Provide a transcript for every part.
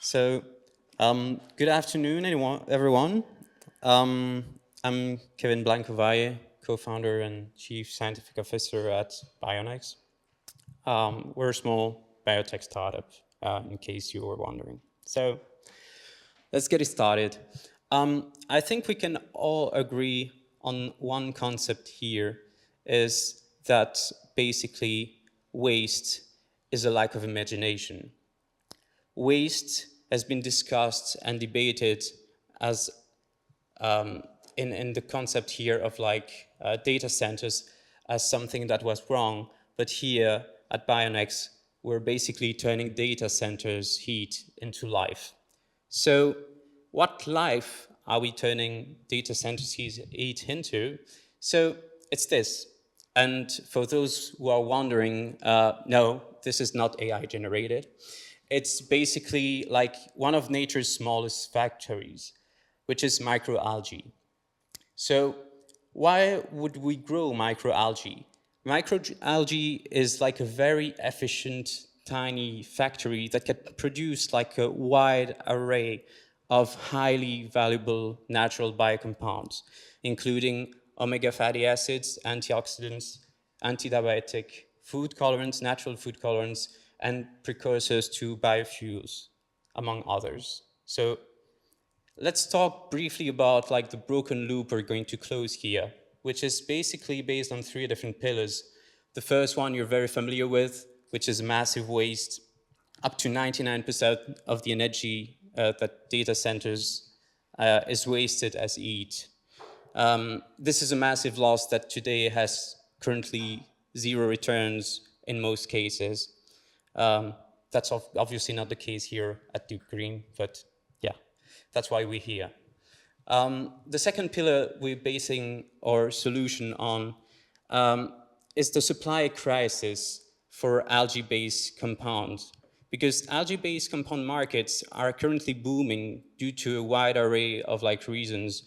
So, good afternoon, everyone. Um, I'm Kevin Blanco Valle, co-founder and chief scientific officer at Bionex. We're a small biotech startup, in case you were wondering. So, let's get it started. I think we can all agree on one concept here, is that basically waste is a lack of imagination. Waste has been discussed and debated as in the concept here of data centers as something that was wrong. But here at Bionex, we're basically turning data centers heat into life. So what life are we turning data centers heat into? So it's this. And for those who are wondering, no, this is not AI generated. It's basically like one of nature's smallest factories, which is microalgae. So why would we grow microalgae? Microalgae is like a very efficient, tiny factory that can produce like a wide array of highly valuable natural biocompounds, including omega fatty acids, antioxidants, antidiabetic, food colorants, natural food colorants, and precursors to biofuels, among others. So let's talk briefly about like the broken loop we're going to close here, which is basically based on three different pillars. The first one you're very familiar with, which is massive waste. Up to 99% of the energy that data centers is wasted as heat. This is a massive loss that today has currently zero returns in most cases. That's obviously not the case here at Duke Green, but yeah, that's why we're here. The second pillar we're basing our solution on is the supply crisis for algae-based compounds. Because algae-based compound markets are currently booming due to a wide array of reasons,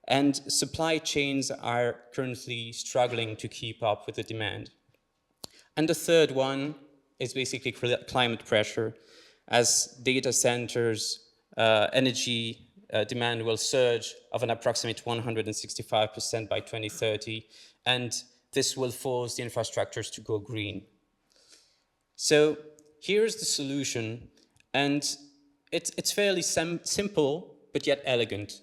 and supply chains are currently struggling to keep up with the demand. And the third one is basically climate pressure. As data centers, energy demand will surge of an approximate 165% by 2030, and this will force the infrastructures to go green. So here's the solution, and it's fairly simple, but yet elegant.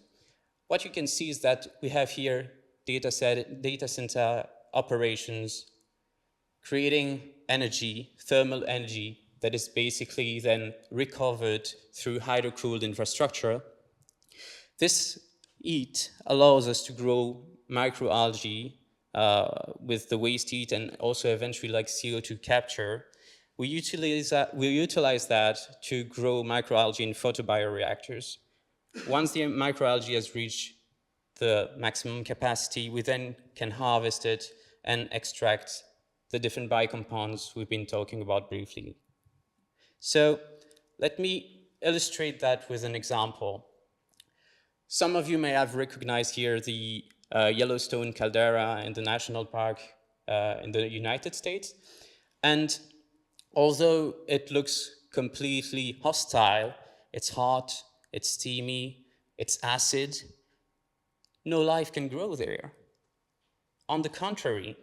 What you can see is that we have here data center operations creating energy, thermal energy, that is basically then recovered through hydro-cooled infrastructure. This heat allows us to grow microalgae with the waste heat and also eventually like CO2 capture. We utilize that to grow microalgae in photobioreactors. Once the microalgae has reached the maximum capacity, we then can harvest it and extract the different biocompounds we've been talking about briefly. So let me illustrate that with an example. Some of you may have recognized here the Yellowstone caldera in the national park in the United States. And although it looks completely hostile, it's hot, it's steamy, it's acid, no life can grow there. On the contrary,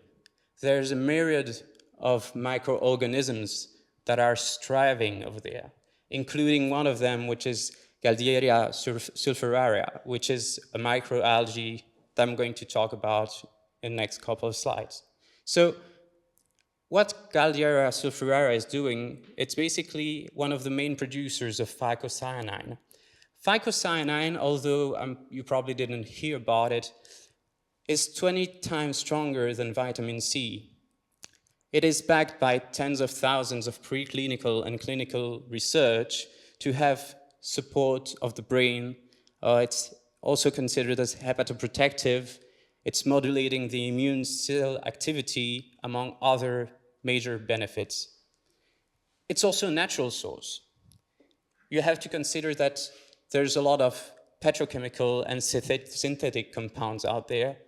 there's a myriad of microorganisms that are striving over there, including one of them, which is Galderia sulfuraria, which is a microalgae that I'm going to talk about in the next couple of slides. So what Galderia sulfuraria is doing, it's basically one of the main producers of phycocyanine. Phycocyanine, although you probably didn't hear about it, is 20 times stronger than vitamin C. It is backed by tens of thousands of preclinical and clinical research to have support of the brain. It's also considered as hepatoprotective. It's modulating the immune cell activity, among other major benefits. It's also a natural source. You have to consider that there's a lot of petrochemical and synthetic compounds out there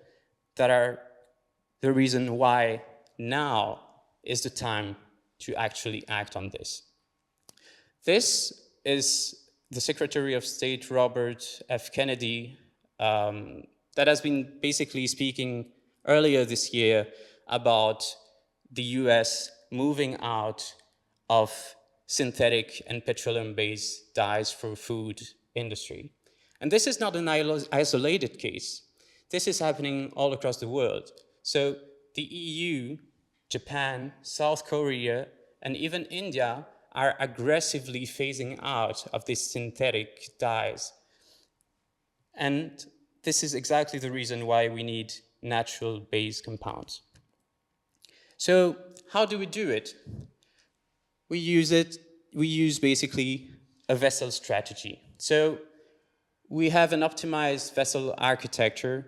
that are the reason why now is the time to actually act on this. This is the Secretary of State, Robert F. Kennedy, that has been basically speaking earlier this year about the US moving out of synthetic and petroleum-based dyes for food industry. And this is not an isolated case. This is happening all across the world. So the EU, Japan, South Korea, and even India are aggressively phasing out of these synthetic dyes. And this is exactly the reason why we need natural-based compounds. So how do we do it? We use basically a vessel strategy. So we have an optimized vessel architecture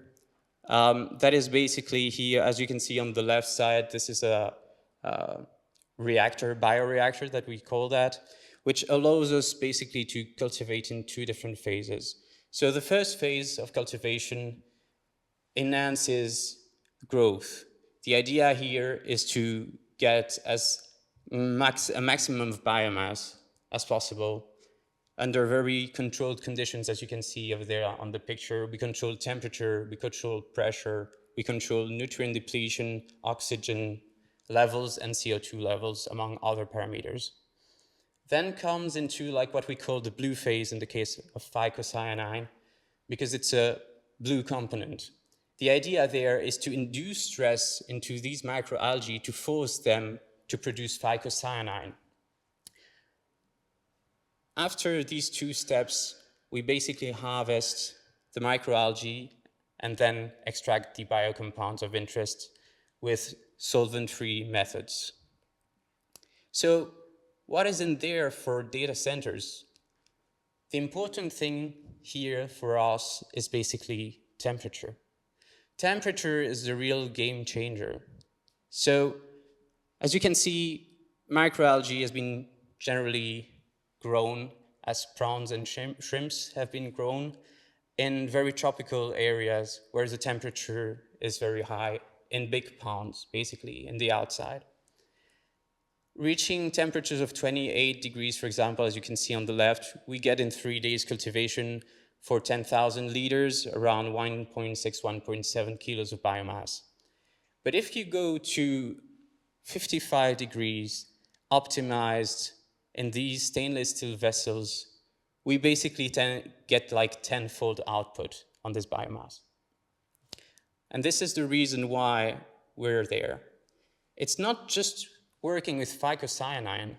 that is basically here, as you can see on the left side, this is a bioreactor that we call that, which allows us basically to cultivate in two different phases. So the first phase of cultivation enhances growth. The idea here is to get a maximum of biomass as possible under very controlled conditions, as you can see over there on the picture. We control temperature, we control pressure, we control nutrient depletion, oxygen levels, and CO2 levels, among other parameters. Then comes into like what we call the blue phase in the case of phycocyanine, because it's a blue component. The idea there is to induce stress into these microalgae to force them to produce phycocyanine. After these two steps, we basically harvest the microalgae and then extract the biocompounds of interest with solvent-free methods. So what is in there for data centers? The important thing here for us is basically temperature. Temperature is the real game changer. So as you can see, microalgae has been generally grown as prawns and shrimps have been grown in very tropical areas where the temperature is very high, in big ponds, basically, in the outside. Reaching temperatures of 28 degrees, for example, as you can see on the left, we get in 3 days cultivation for 10,000 liters, around 1.6, 1.7 kilos of biomass. But if you go to 55 degrees, optimized in these stainless steel vessels, we basically get like 10-fold output on this biomass. And this is the reason why we're there. It's not just working with phycocyanine,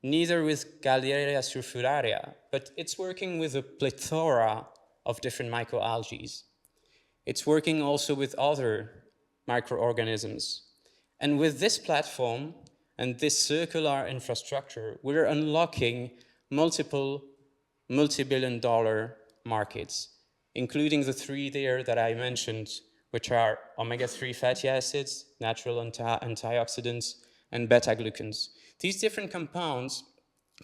neither with Galleria sulfuraria, but it's working with a plethora of different microalgae. It's working also with other microorganisms. And with this platform and this circular infrastructure, we're unlocking multiple multi-billion-dollar markets, including the three there that I mentioned, which are omega-3 fatty acids, natural antioxidants, and beta-glucans. These different compounds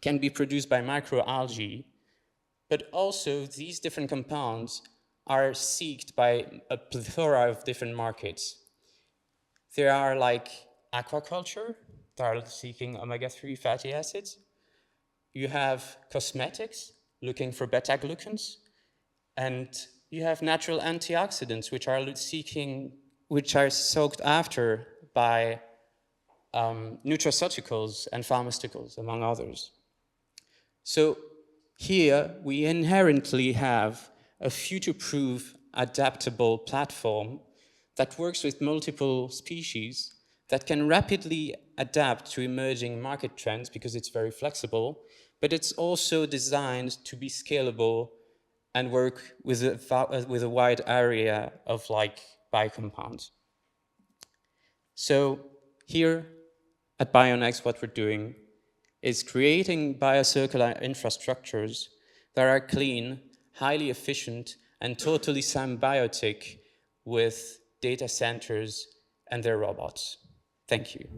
can be produced by microalgae, but also these different compounds are sought by a plethora of different markets. There are like aquaculture, that are seeking omega-3 fatty acids. You have cosmetics, looking for beta-glucans, and you have natural antioxidants, which are sought after by nutraceuticals and pharmaceuticals, among others. So here we inherently have a future-proof, adaptable platform that works with multiple species that can rapidly adapt to emerging market trends because it's very flexible, but it's also designed to be scalable and work with a wide area of like biocompounds. So here at Bionex, what we're doing is creating biocircular infrastructures that are clean, highly efficient, and totally symbiotic with data centers and their robots. Thank you.